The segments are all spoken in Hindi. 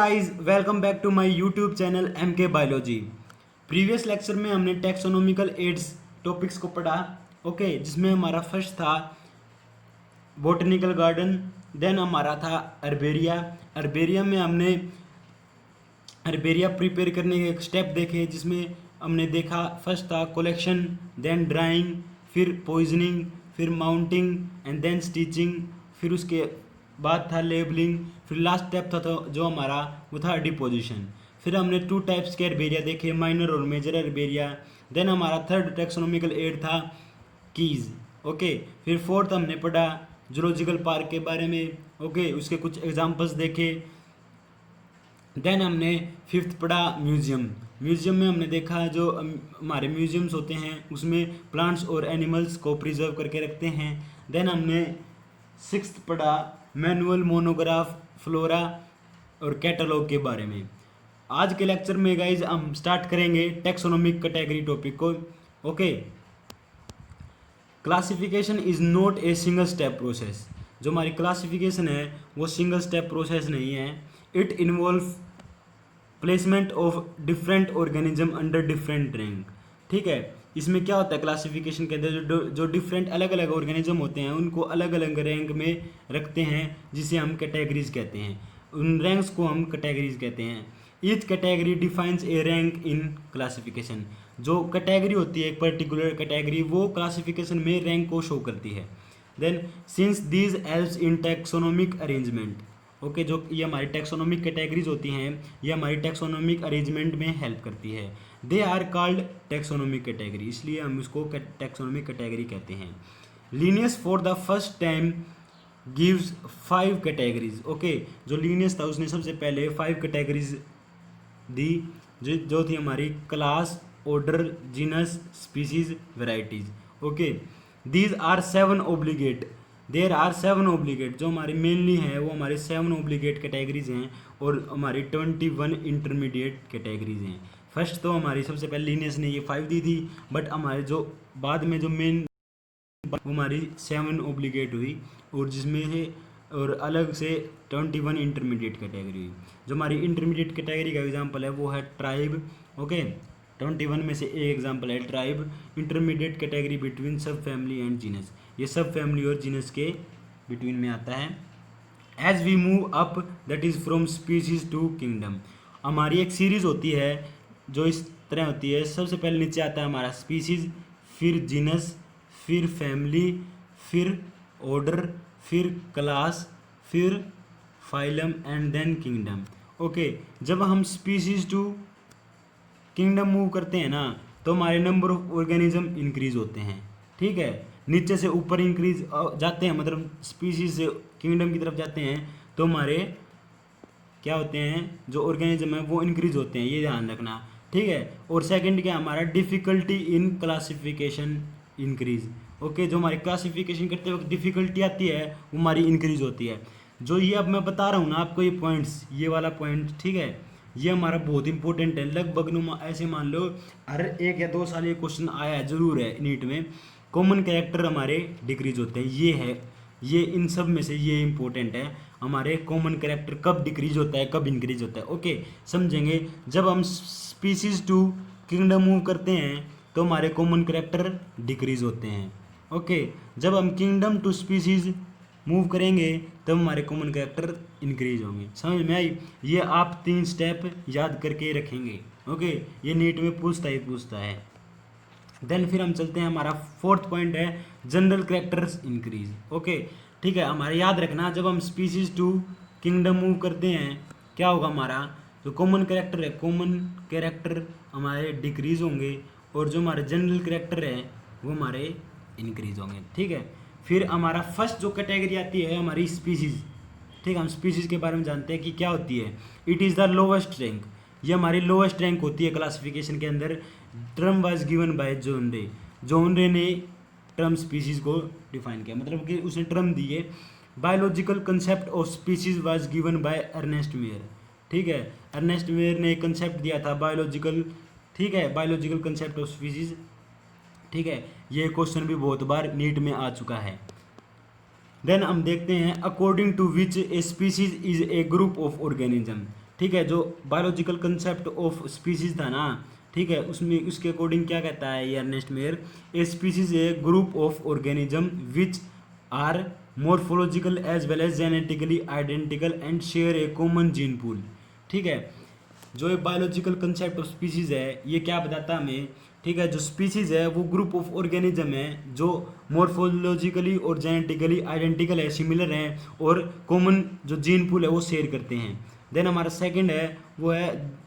Guys, welcome back to my YouTube channel MK biology. Previous lecture में हमने टेक्सोनोमिकल एड्स टॉपिक्स को पढ़ा। ओके, जिसमें हमारा फर्स्ट था बोटनिकल गार्डन, देन हमारा था अर्बेरिया। अर्बेरिया में हमने अर्बेरिया प्रिपेयर करने के एक स्टेप देखे, जिसमें हमने देखा फर्स्ट था कलेक्शन, देन ड्राइंग, फिर पॉइजनिंग, फिर माउंटिंग एंड देन स्टिचिंग, फिर उसके बाद था लेबलिंग, फिर लास्ट स्टेप था तो जो हमारा वो था डिपोजिशन। फिर हमने 2 टाइप्स के अर्बेरिया देखे, माइनर और मेजर अर्बेरिया। देन हमारा थर्ड टेक्सोनोमिकल एड था कीज। ओके, फिर फोर्थ हमने पढ़ा जूलॉजिकल पार्क के बारे में। ओके, उसके कुछ एग्जांपल्स देखे। देन हमने फिफ्थ पढ़ा म्यूजियम। म्यूजियम में हमने देखा जो हमारे म्यूजियम्स होते हैं उसमें प्लांट्स और एनिमल्स को प्रिजर्व करके रखते हैं। देन हमने सिक्स्थ पढ़ा मैनुअल, मोनोग्राफ, फ्लोरा और कैटलॉग के बारे में। आज के लेक्चर में गाइज हम स्टार्ट करेंगे टेक्सोनोमिक कैटेगरी टॉपिक को। Okay, classification is not a single step process. जो हमारी क्लासिफिकेशन है वो सिंगल स्टेप प्रोसेस नहीं है। It involve placement of different organism under different rank. ठीक है, इसमें क्या होता है क्लासिफिकेशन के अंदर जो डिफरेंट अलग अलग ऑर्गेनिज्म होते हैं उनको अलग अलग रैंक में रखते हैं, जिसे हम कैटेगरीज कहते हैं। उन रैंक्स को हम कैटेगरीज कहते हैं। Each category defines a rank in classification. जो कैटेगरी होती है एक पर्टिकुलर कैटेगरी, वो क्लासिफिकेशन में रैंक को शो करती है। Then since these helps in taxonomic arrangement. Okay, जो ये हमारी टैक्सोनोमिक कैटेगरीज होती हैं ये हमारी टैक्सोनोमिक अरेंजमेंट में हेल्प करती है। They are called taxonomic category, इसलिए हम इसको टैक्सोनोमिक कैटेगरी कहते हैं। Linnaeus for the first time gives 5 categories. Okay, जो लिनियस था उसने सबसे पहले 5 कैटेगरीज दी, जो थी हमारी class, order, genus, species, varieties. Okay, these are 7 obligate. There are 7 obligate. जो हमारी मेनली है वो हमारे 7 ऑब्लिगेट कैटेगरीज हैं और हमारी 21 इंटरमीडिएट कैटेगरीज हैं। फर्स्ट तो हमारी सबसे पहले लीनियस ने ये 5 दी थी, बट हमारे जो बाद में जो मेन वो हमारी 7 ऑब्लिगेट हुई, और जिसमें है और अलग से 21 इंटरमीडिएट कैटेगरी हुई। जो हमारी इंटरमीडिएट कैटेगरी का एग्जांपल है वो है ट्राइब। ओके, 21 में से एक एग्जांपल है ट्राइब। इंटरमीडिएट कैटेगरी बिटवीन सब फैमिली एंड जीनस, ये सब फैमिली और जीनस के बिटवीन में आता है। As we move up, that is from species to kingdom. हमारी एक सीरीज होती है जो इस तरह होती है। सबसे पहले नीचे आता है हमारा स्पीसीज, फिर जीनस, फिर फैमिली, फिर ऑर्डर, फिर क्लास, फिर phylum and then kingdom. Okay, जब हम स्पीसीज टू किंगडम मूव करते हैं ना तो हमारे नंबर ऑफ ऑर्गेनिज्म इंक्रीज होते हैं। ठीक है, नीचे से ऊपर इंक्रीज जाते हैं, मतलब स्पीसीज से किंगडम की तरफ जाते हैं तो हमारे क्या होते हैं जो ऑर्गेनिज्म है वो इंक्रीज होते हैं, ये ध्यान रखना। ठीक है, और सेकंड क्या हमारा difficulty in classification increase. Okay, जो हमारी क्लासिफिकेशन करते वक्त डिफ़िकल्टी आती है वो हमारी इंक्रीज होती है। जो ये अब मैं बता रहा हूँ ना आपको, ये पॉइंट्स, ये वाला पॉइंट, ठीक है, ये हमारा बहुत इंपॉर्टेंट है। लगभग ऐसे मान लो हर 1 या 2 साल ये क्वेश्चन आया है, जरूर है नीट में। कॉमन कैरेक्टर हमारे डिक्रीज होते हैं, ये है, ये इन सब में से ये इंपॉर्टेंट है। हमारे कॉमन कैरेक्टर कब डिक्रीज होता है, कब इंक्रीज होता है। ओके, समझेंगे। जब हम स्पीसीज टू किंगडम मूव करते हैं तो हमारे कॉमन कैरेक्टर डिक्रीज होते हैं। ओके, जब हम किंगडम टू स्पीसीज मूव करेंगे तब हमारे कॉमन कैरेक्टर इंक्रीज होंगे। समझ में आई? ये आप 3 स्टेप याद करके रखेंगे। ओके, ये नीट में पूछता है। देन फिर हम चलते हैं, हमारा 4th पॉइंट है जनरल कैरेक्टर्स इंक्रीज। ओके, ठीक है, हमारे याद रखना जब हम स्पीसीज टू किंगडम मूव करते हैं क्या होगा, हमारा जो कॉमन कैरेक्टर है, कॉमन कैरेक्टर हमारे डिक्रीज होंगे, और जो हमारे जनरल कैरेक्टर है वो हमारे इंक्रीज होंगे। ठीक है, फिर हमारा फर्स्ट जो कैटेगरी आती है हमारी स्पीसीज। ठीक है, हम स्पीसीज के बारे में जानते हैं कि क्या होती है। It is the lowest rank, ये हमारी लोवेस्ट रैंक होती है क्लासिफिकेशन के अंदर। Term was given by John Ray. John Ray ने टर्म स्पीसीज को डिफाइन किया, मतलब कि उसने टर्म दी है। Biological concept of species was given by Ernest Mayr. ठीक है, अर्नेस्ट मेयर ने एक कंसेप्ट दिया था बायोलॉजिकल। ठीक है, बायोलॉजिकल कंसेप्ट ऑफ स्पीसीज। ठीक है, ये क्वेश्चन भी बहुत बार नीट में आ चुका है। देन हम देखते हैं according to which a species is a group of organism. ठीक है, जो बायोलॉजिकल कंसेप्ट ऑफ स्पीसीज था ना, ठीक है, उसमें उसके अकॉर्डिंग क्या कहता है ये Ernest Mayr, a species a group of organism which are morphological as well as genetically identical and share a common gene pool. ठीक है, जो ये बायोलॉजिकल कंसेप्ट ऑफ स्पीसीज है ये क्या बताता है हमें, ठीक है, जो स्पीसीज है वो ग्रुप ऑफ ऑर्गेनिज्म है जो मॉर्फोलॉजिकली और जेनेटिकली आइडेंटिकल है, सिमिलर हैं और कॉमन जो जीन पूल है वो शेयर करते हैं। देन हमारा सेकंड है वो है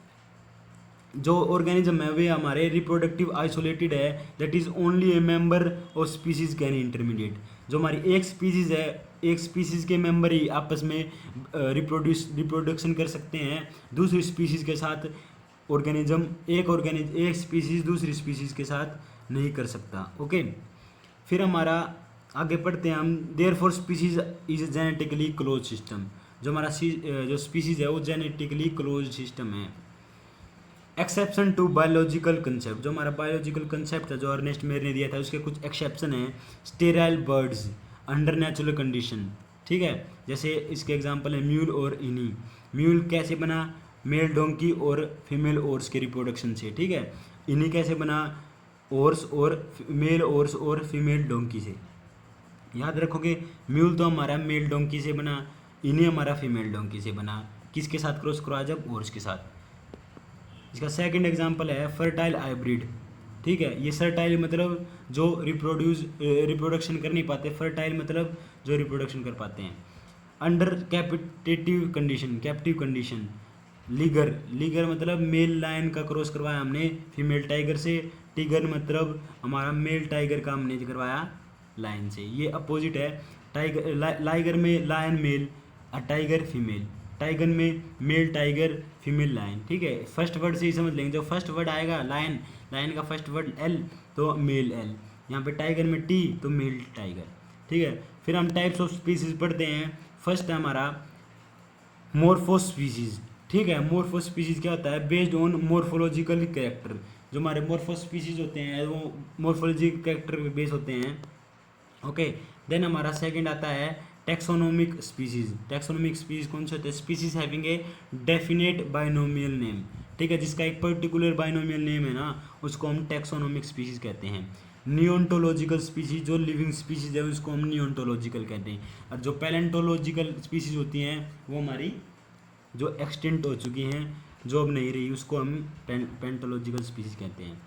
जो ऑर्गेनिज्म है वे हमारे रिप्रोडक्टिव आइसोलेटेड है, that is only A member of species can intermediate. जो हमारी एक स्पीसीज है, एक स्पीसीज के मेंबर ही आपस में रिप्रोडक्शन कर सकते हैं दूसरी स्पीसीज के साथ। ऑर्गेनिज्म एक स्पीसीज दूसरी स्पीसीज के साथ नहीं कर सकता। ओके, फिर हमारा आगे पढ़ते हैं हम, therefore species is genetically close system. जो हमारा जो स्पीसीज है वो जेनेटिकली क्लोज सिस्टम है। एक्सेप्शन टू बायोलॉजिकल कंसेप्ट, जो हमारा बायोलॉजिकल कंसेप्ट है जो अर्नेस्ट मेयर ने दिया था उसके कुछ एक्सेप्शन हैं। Sterile birds under natural condition, ठीक है, जैसे इसके एग्जांपल है म्यूल और इनी। म्यूल कैसे बना, मेल डोंकी और फीमेल ओर्स के रिप्रोडक्शन से, ठीक है। इनी कैसे बना, ओर्स और मेल ओर्स और फीमेल डोंकी से। याद रखोगे म्यूल तो हमारा मेल डोंकी से बना, इनी हमारा फीमेल डोंकी से बना, किसके साथ क्रॉस करवाया, जब ओर्स के साथ। इसका सेकंड एग्जांपल है फर्टाइल हाइब्रिड, ठीक है, ये फर्टाइल मतलब जो रिप्रोडक्शन कर नहीं पाते, फर्टाइल मतलब जो रिप्रोडक्शन कर पाते हैं। अंडर कैप्टिव कंडीशन, लीगर मतलब मेल लायन का क्रॉस करवाया हमने फीमेल टाइगर से, टिगर मतलब हमारा मेल टाइगर का हमने करवाया लायन से। ये अपोजिट है, लाइगर में लायन मेल और टाइगर फीमेल, टाइगर में मेल टाइगर फीमेल लायन, ठीक है। फर्स्ट वर्ड से ही समझ लेंगे, जो फर्स्ट वर्ड आएगा लायन, लायन का फर्स्ट वर्ड एल तो मेल एल, यहाँ पे टाइगर में टी तो मेल टाइगर, ठीक है। फिर हम टाइप्स ऑफ स्पीसीज पढ़ते हैं। फर्स्ट है हमारा मोर्फोस्पीसीज, ठीक है। मोर्फोस्पीसीज क्या होता है, बेस्ड ऑन मोर्फोलॉजिकल कैरेक्टर। जो हमारे मोर्फोस्पीसीज होते हैं वो मोर्फोलॉजिकल कैरेक्टर पे बेस होते हैं। ओके, देन हमारा सेकंड आता है टैक्सोनोमिक स्पीसीज। टैक्सोनोमिक स्पीसीज कौन से होते हैं, species having a definite binomial name, ठीक है, जिसका एक पर्टिकुलर बाइनोमियल नेम है ना उसको हम टैक्सोनोमिक स्पीसीज कहते हैं। नियोन्टोलॉजिकल स्पीसीज, जो लिविंग स्पीसीज है उसको हम नियोन्टोलॉजिकल कहते हैं। और जो पैलेंटोलॉजिकल स्पीसीज होती हैं वो हमारी जो एक्सटेंट हो चुकी हैं, जो अब नहीं रही, उसको हम पेंटोलॉजिकल स्पीसीज कहते हैं।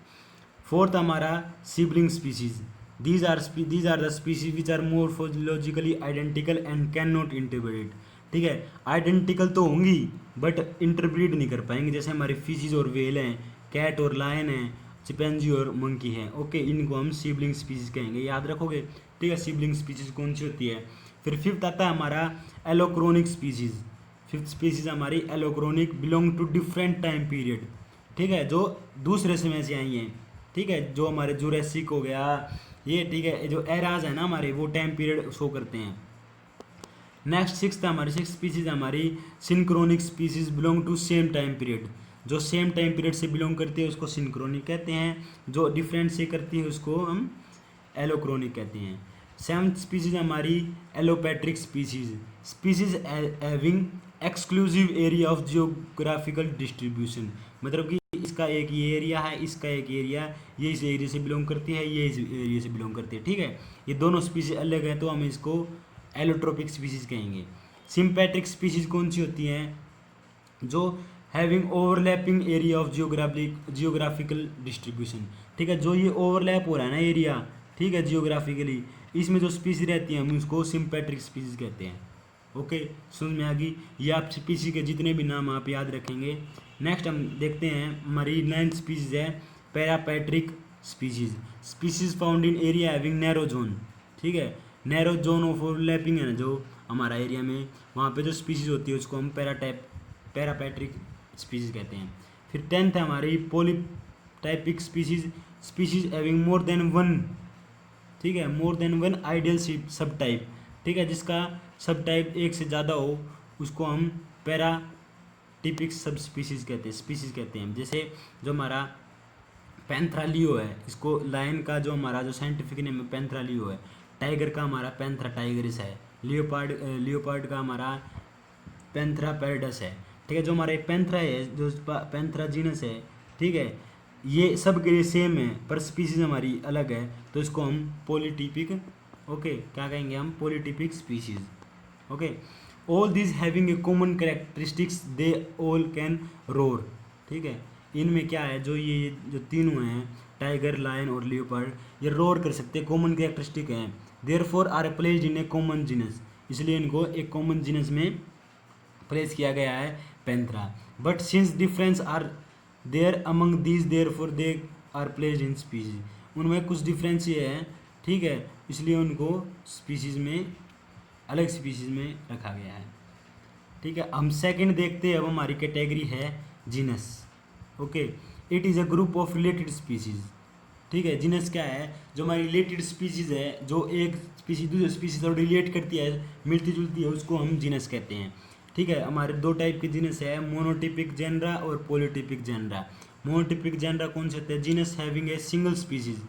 फोर्थ हमारा sibling species, these are the species which are morphologically identical and cannot interbreed, ठीक है। आइडेंटिकल तो होंगी बट इंटरब्रीड नहीं कर पाएंगे, जैसे हमारे फिशेज और वेल हैं, कैट और लायन हैं, चिंपैंजी और मंकी हैं। ओके, इनको हम सिबलिंग स्पीसीज कहेंगे, याद रखोगे, ठीक है। सिबलिंग स्पीसीज कौन सी होती है। फिर फिफ्थ आता है हमारा एलोक्रोनिक स्पीसीज। फिफ्थ स्पीसीज हमारी allochronic, belong to different time period, ठीक है, जो दूसरे समय से आई हैं, ठीक है, जो हमारे जुरासिक हो गया ये, ठीक है, जो एराज है ना हमारे वो टाइम पीरियड शो करते हैं। नेक्स्ट सिक्स्थ हमारी सिक्स स्पीसीज हमारी synchronic species, belong to same time period. जो सेम टाइम पीरियड से बिलोंग करती है उसको सिंक्रोनिक कहते हैं, जो डिफरेंट से करती है उसको हम एलोक्रोनिक कहते हैं। सेवंथ स्पीसीज हमारी allopatric species having exclusive area of geographical distribution, मतलब कि इसका एक ये एरिया है, इसका एक एरिया, ये इस एरिया से बिलोंग करती है, ये इस एरिया से बिलोंग करती है, ठीक है। ये दोनों स्पीसीज अलग है तो हम इसको एलोट्रोपिक स्पीसीज कहेंगे। सिम्पैट्रिक स्पीसीज कौन सी होती हैं, जो having overlapping area of geographical distribution, ठीक है, जो ये ओवरलैप हो रहा है ना एरिया, ठीक है, जियोग्राफिकली, इसमें जो स्पीसीज रहती हैं हम उसको सिम्पैट्रिक स्पीसीज कहते हैं। ओके, समझ में आ गई। ये आप स्पीसीज के जितने भी नाम आप याद रखेंगे। नेक्स्ट हम देखते हैं हमारी नाइन्थ स्पीसीज है पैरापैट्रिक species found in area having narrow zone, ठीक है, नैरो जोन ऑफ ओवरलैपिंग है ना जो हमारा एरिया में, वहाँ पे जो स्पीसीज होती है उसको हम पैरापैट्रिक स्पीसीज कहते हैं। फिर टेंथ है हमारी polytypic species having more than one, ठीक है, मोर देन वन आइडियल सब टाइप, ठीक है, जिसका सब टाइप एक से ज़्यादा हो उसको हम पैराटिपिक सब स्पीसीज कहते हैं। जैसे जो हमारा पैंथ्रालियो है, इसको लायन का जो हमारा जो साइंटिफिक नेम है पैंथ्रालियो है, टाइगर का हमारा पैंथ्रा टाइगरिस है, लियोपार्ड का हमारा पैंथ्रा पैरडस है, ठीक है। जो हमारा एक पैंथरा है, जो पैंथरा जीनस है, ठीक है, ये सब के लिए सेम है पर स्पीसीज हमारी अलग है, तो इसको हम पॉलीटिपिक, ओके, क्या कहेंगे हम, polytypic species. Okay, all this having a common characteristics, they all can roar. ठीक है, इनमें क्या है, जो ये जो तीनों हैं, टाइगर, लायन और लियोपार्ड, ये रोर कर सकते हैं, कॉमन कैरेक्टरिस्टिक हैं। Therefore are placed in a common genus, इसलिए इनको एक कॉमन जीनस में प्लेस किया गया है, Panthera. But since difference are there among these, therefore they are placed in species, उनमें कुछ डिफरेंस ये है, ठीक है, इसलिए उनको स्पीसीज में, अलग स्पीसीज में रखा गया है। ठीक है, हम सेकंड देखते हैं। अब हमारी कैटेगरी है genus. Okay, it is a group of related species. ठीक है, जीनस क्या है, जो हमारी रिलेटेड स्पीसीज है, जो एक स्पीसीज दूसरे स्पीसीज और रिलेट करती है, मिलती जुलती है, उसको हम जीनस कहते हैं। ठीक है, हमारे दो टाइप के जीनस है, मोनोटिपिक जेनरा और पॉलीटिपिक जेनरा। मोनोटिपिक जेनरा कौन से होते हैं, genus having a single species,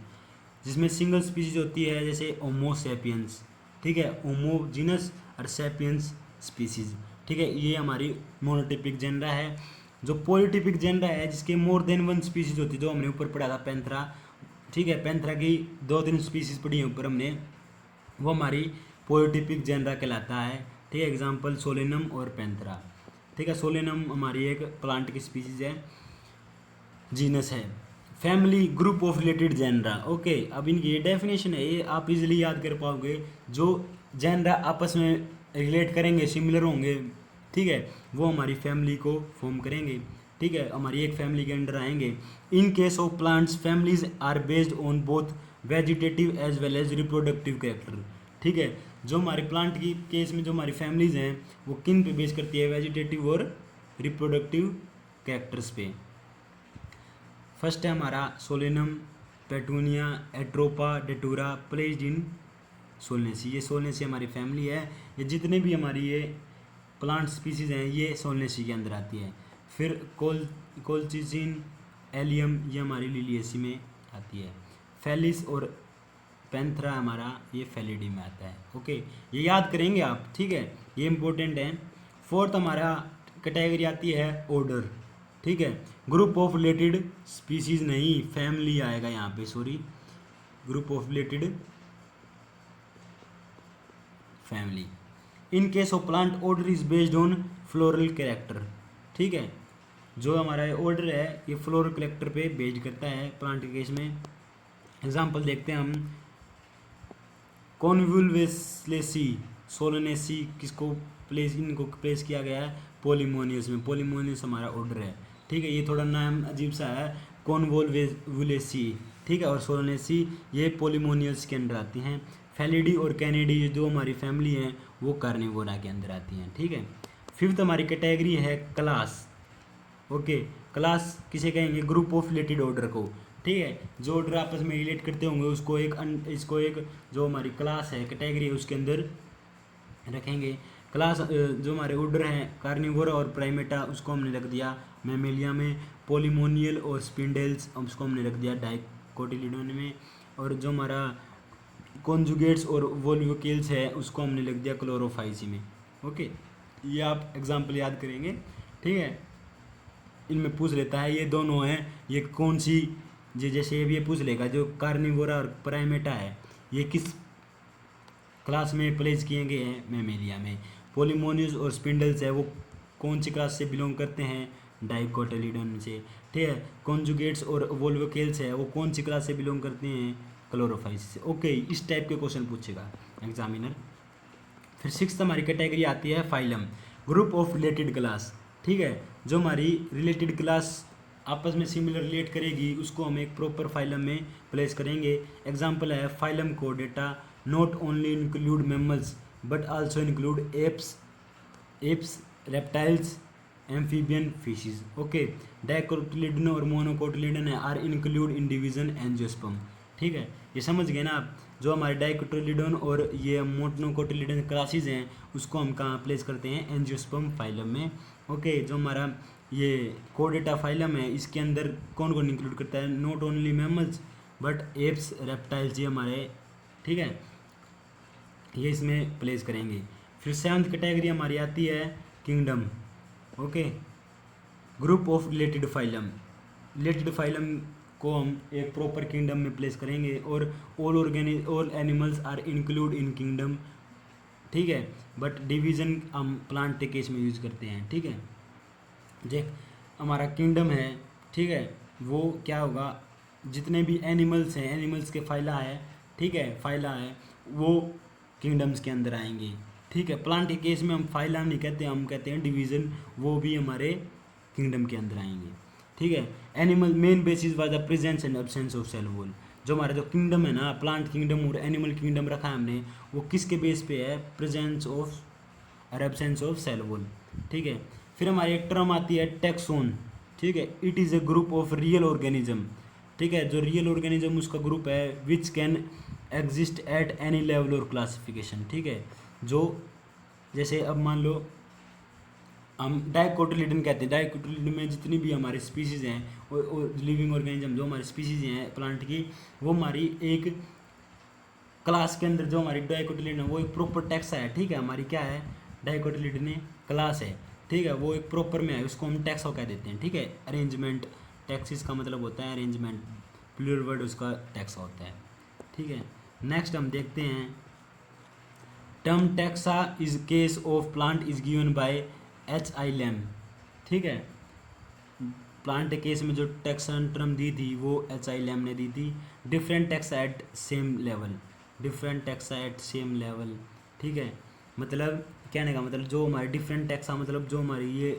जिसमें सिंगल स्पीसीज होती है, जैसे होमो सैपियंस। ठीक है, होमो जीनस और सैपियंस स्पीसीज। ठीक है, ये हमारी मोनोटिपिक जेनरा है। जो पॉलीटिपिक जेनरा है, जिसके मोर देन वन स्पीसीज होती है, जो हमने ऊपर पढ़ा था पैंथरा। ठीक है, पैंथरा की 2-3 स्पीसीज पढ़ी है ऊपर हमने, वो हमारी पॉलीटिपिक जेनरा कहलाता है। ठीक है, एग्जांपल सोलेनम और पैंथरा। ठीक है, सोलेनम हमारी एक प्लांट की स्पीसीज है, जीनस है। Family, group of related genera. Okay, अब इनकी ये डेफिनेशन है, ये आप इजीली याद कर पाओगे। जो जेनरा आपस में रिलेट करेंगे, सिमिलर होंगे, ठीक है, वो हमारी फैमिली को फॉर्म करेंगे। ठीक है, हमारी एक फैमिली के अंडर आएंगे। In case of plants, families are based on both vegetative as well as reproductive character. ठीक है, जो हमारे प्लांट की केस में जो हमारी फैमिलीज हैं, वो किन पे बेस करती है, वेजिटेटिव और रिप्रोडक्टिव कैरेक्टर्स पे। फर्स्ट है हमारा Solanum, Petunia, Atropa, Datura, placed in Solanaceae. ये सोलनेसी हमारी फैमिली है। ये जितने भी हमारी ये प्लांट स्पीसीज हैं, ये सोलनेसी के अंदर आती है। फिर कोलचिसिन, एलियम, ये हमारी लिलिएसी में आती है। फेलिस और पैंथरा हमारा ये फेलिडी में आता है। ओके, ये याद करेंगे आप, ठीक है, ये इंपॉर्टेंट है। फोर्थ हमारा कैटेगरी आती है ऑर्डर। ठीक है, ग्रुप ऑफ रिलेटेड स्पीसीज नहीं, फैमिली आएगा यहाँ पे, sorry, group of related family. In case of plant, order is based on floral character. ठीक है, जो हमारा ऑर्डर है, ये फ्लोरल कैरेक्टर पे बेस्ड करता है प्लांट के केस में। एग्जांपल देखते हैं हम, कॉन्वुलवेसलेसी, सोलनेसी, किसको प्लेस, इनको प्लेस किया गया है पॉलीमोनियस में। पॉलीमोनियस हमारा ऑर्डर है। ठीक है, ये थोड़ा नाम अजीब सा है, कॉन्वोल्वेसी, ठीक है, और सोलनेसी, ये पॉलीमोनियस के अंदर आती हैं। फेलिडी और कैनेडी, जो हमारी फैमिली हैं, वो कार्निवोरा के अंदर आती हैं। ठीक है, फिफ्थ हमारी कैटेगरी है क्लास। ओके, क्लास किसे कहेंगे, ग्रुप ऑफ रिलेटेड ऑर्डर को। ठीक है, जो ऑर्डर आपस में रिलेट करते होंगे, उसको इसको एक जो हमारी क्लास है, कैटेगरी है, उसके अंदर रखेंगे। क्लास जो हमारे ऑर्डर हैं, कार्निवोरा और प्राइमेटा, उसको हमने रख दिया मैमेलिया में। पॉलीमोनियल और स्पिंडल्स, उसको हमने रख दिया डाइकोटिलिडोन में। और जो हमारा कॉन्जुगेट्स और वोल्वोकेल्स है, उसको हमने लिख दिया क्लोरोफाइसी में। ओके, ये आप एग्जाम्पल याद करेंगे। ठीक है, इनमें पूछ लेता है ये दोनों हैं, ये कौन सी, जैसे ये पूछ लेगा, जो कार्निवोरा और प्राइमेटा है, ये किस क्लास में प्लेस किए गए हैं, मैमेलिया में। पॉलीमोनियस और स्पिंडल्स है, वो कौन सी क्लास से बिलोंग करते हैं, डाइकोटिलिडोन से। ठीक है, कॉन्जुगेट्स और वोल्वोकेल्स है, वो कौन सी क्लास से बिलोंग करते हैं, क्लोरोफाइस से। ओके, इस टाइप के क्वेश्चन पूछेगा एग्जामिनर। फिर सिक्स्थ हमारी कैटेगरी आती है phylum, group of related class. ठीक है, जो हमारी रिलेटेड क्लास आपस में सिमिलर रिलेट करेगी, उसको हम एक प्रॉपर फाइलम में प्लेस करेंगे। एग्जांपल है फाइलम कोडेटा, not only include mammals but also include apes, reptiles, amphibian fishes. Okay, dicotyledon और monocotyledon are include in division angiosperm. ठीक है, ये समझ गए ना आप। जो हमारे डाइकोटिलिडन और ये मोनोकोटिलिडन क्लासेस हैं, उसको हम कहाँ प्लेस करते हैं, एंजियोस्पर्म फाइलम में। ओके, जो हमारा ये कोडेटा फाइलम है, इसके अंदर कौन कौन इंक्लूड करता है, not only mammals but apps, reptiles, ये हमारे, ठीक है, ये इसमें प्लेस करेंगे। फिर सेवंथ कैटेगरी हमारी आती है kingdom. Okay, group of related phylum, related phylum को हम एक प्रॉपर किंगडम में प्लेस करेंगे, और all animals are include in kingdom, ठीक है। बट डिवीज़न हम प्लांट के केस में यूज़ करते हैं, ठीक है। जे हमारा किंगडम है, ठीक है, वो क्या होगा, जितने भी एनिमल्स हैं, एनिमल्स के फाइला है, ठीक है, फाइला है, वो किंगडम्स के अंदर आएंगे, ठीक है। प्लांट के केस में हम फाइला नहीं कहते, हम कहते हैं डिवीज़न, वो भी हमारे किंगडम के अंदर आएंगे, ठीक है। Animal main basis was the presence and absence of cell wall. जो हमारा जो किंगडम है ना, प्लांट किंगडम और एनिमल किंगडम रखा है हमने, वो किसके बेस पे है, प्रेजेंस ऑफ और एब्सेंस ऑफ सेल वॉल, ठीक है। फिर हमारी एक टर्म आती है टैक्सोन, ठीक है। It is a group of real organism, ठीक है, जो रियल ऑर्गेनिज्म उसका ग्रुप है, which can exist at any level और क्लासिफिकेशन, ठीक है। जो जैसे अब मान लो हम डाइकोटिलिडन कहते हैं, डाइकोटिलिडन में जितनी भी हमारी स्पीसीज़ हैं और लिविंग ऑर्गेनिज्म जो हमारी स्पीसीज़ हैं प्लांट की, वो हमारी एक क्लास के अंदर, जो हमारी डाइकोटिलिडन है वो एक प्रॉपर टैक्सा है, ठीक है। हमारी क्या है, डाइकोटिलिडन क्लास है, ठीक है, वो एक प्रॉपर में है, उसको हम टैक्सा कह देते हैं, ठीक है। अरेंजमेंट, टैक्सिस का मतलब होता है अरेंजमेंट, प्लूरल वर्ड उसका टैक्सा होता है, ठीक है। नेक्स्ट हम देखते हैं term taxa is case of plant is given by H.I. Lam, ठीक है। प्लांट केस में जो टैक्सन टर्म दी थी वो H.I. लैम ने दी थी। Different taxa at same level, different taxa at same level, ठीक है। मतलब कहने का मतलब जो हमारी डिफरेंट टैक्सा, मतलब जो हमारी ये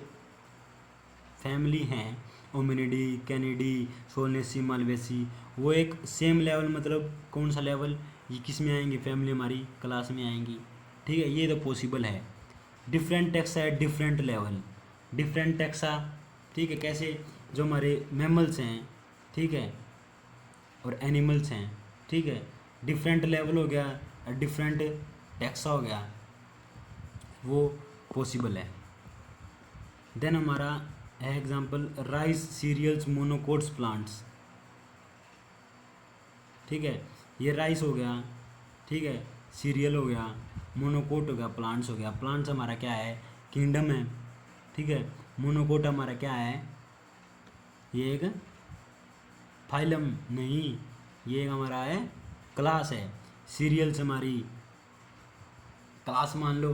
फैमिली हैं, ओमिनिडी, कैनिडी, सोलनेसी, मालवेसी, वो एक सेम लेवल, मतलब कौन सा लेवल, ये किस में आएंगी, फैमिली हमारी क्लास में आएंगी, ठीक है। ये तो पॉसिबल है। Different taxa at different level, different taxa, ठीक है, कैसे, जो हमारे मैमल्स हैं, ठीक है, और एनिमल्स हैं, ठीक है, डिफरेंट लेवल हो गया, डिफरेंट टैक्सा हो गया, वो पॉसिबल है। देन हमारा है example rice, cereals, monocots, plants, ठीक है। ये राइस हो गया, ठीक है, सीरियल हो गया, मोनोकोट हो गया, प्लांट्स हो गया। प्लांट्स हमारा क्या है, किंगडम है, ठीक है। मोनोकोट हमारा क्या है, ये एक फाइलम नहीं, ये एक हमारा है क्लास है। सीरियल्स हमारी क्लास मान लो,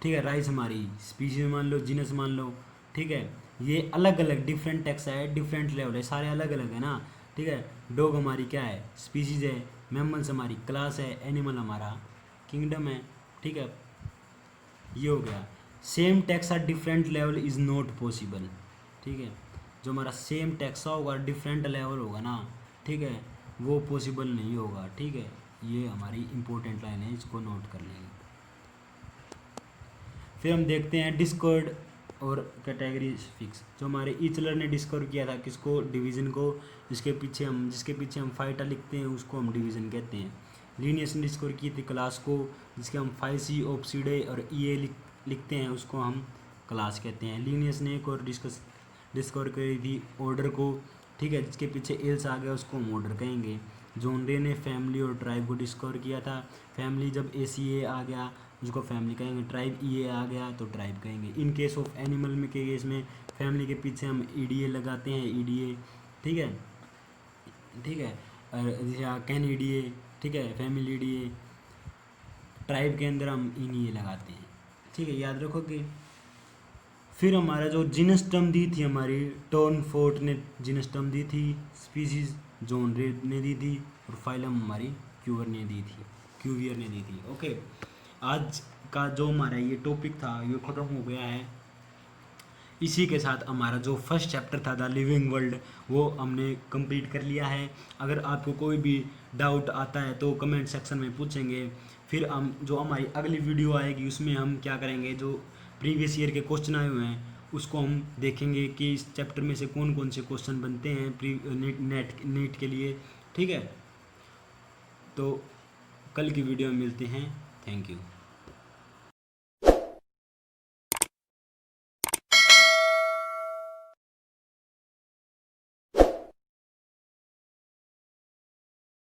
ठीक है। राइस हमारी स्पीशीज मान लो, जीनस मान लो, ठीक है। ये अलग अलग डिफरेंट टैक्स है, डिफरेंट लेवल है, सारे अलग अलग है ना, ठीक है। डॉग हमारी क्या है, स्पीशीज है। मैमल्स हमारी क्लास है। एनिमल हमारा किंगडम है, ठीक है। ये हो गया। Same taxa different level is not possible, ठीक है। जो हमारा सेम टैक्सा होगा, डिफरेंट लेवल होगा ना, ठीक है, वो पॉसिबल नहीं होगा, ठीक है। ये हमारी इंपॉर्टेंट लाइन है, इसको नोट कर लेंगे। फिर हम देखते हैं डिस्कवर्ड और कैटेगरी फिक्स। जो हमारे ईचलर ने डिस्कवर किया था किसको, डिवीज़न को, जिसके पीछे हम फाइटा लिखते हैं उसको हम डिवीज़न कहते हैं। लीनियस ने डिस्कवर की थी क्लास को, जिसके हम फाइसी, ऑप्सिडे और ईए लिखते हैं, उसको हम क्लास कहते हैं। लीनियस ने एक और डिस्कवर करी थी ऑर्डर को, ठीक है, जिसके पीछे एल्स आ गया उसको हम ऑर्डर कहेंगे। जॉन रे ने फैमिली और ट्राइब को डिस्कवर किया था। फैमिली जब ACA आ गया उसको फैमिली कहेंगे, ट्राइब EA आ गया तो ट्राइब कहेंगे। इन केस ऑफ एनिमल में के केस में फैमिली के पीछे हम EDA लगाते हैं, EDA, ठीक है, ठीक है। जैसे कैन EDA, ठीक है, फैमिली EDA। ट्राइब के अंदर हम ENA लगाते हैं, ठीक है, याद रखो कि। फिर हमारा जो जीनस टर्म दी थी हमारी, टॉर्न फोर्ट ने जीनस टर्म दी थी, स्पीसीज जॉन रे ने दी थी, और फाइलम हमारी क्यूवियर ने दी थी। ओके, आज का जो हमारा ये टॉपिक था ये ख़त्म हो गया है। इसी के साथ हमारा जो फर्स्ट चैप्टर था द लिविंग वर्ल्ड वो हमने कंप्लीट कर लिया है। अगर आपको कोई भी डाउट आता है तो कमेंट सेक्शन में पूछेंगे। फिर हम जो हमारी अगली वीडियो आएगी उसमें हम क्या करेंगे, जो प्रीवियस ईयर के क्वेश्चन आए हुए हैं उसको हम देखेंगे कि इस चैप्टर में से कौन कौन से क्वेश्चन बनते हैं नीट के लिए, ठीक है। तो कल की वीडियो में मिलते हैं। Thank you.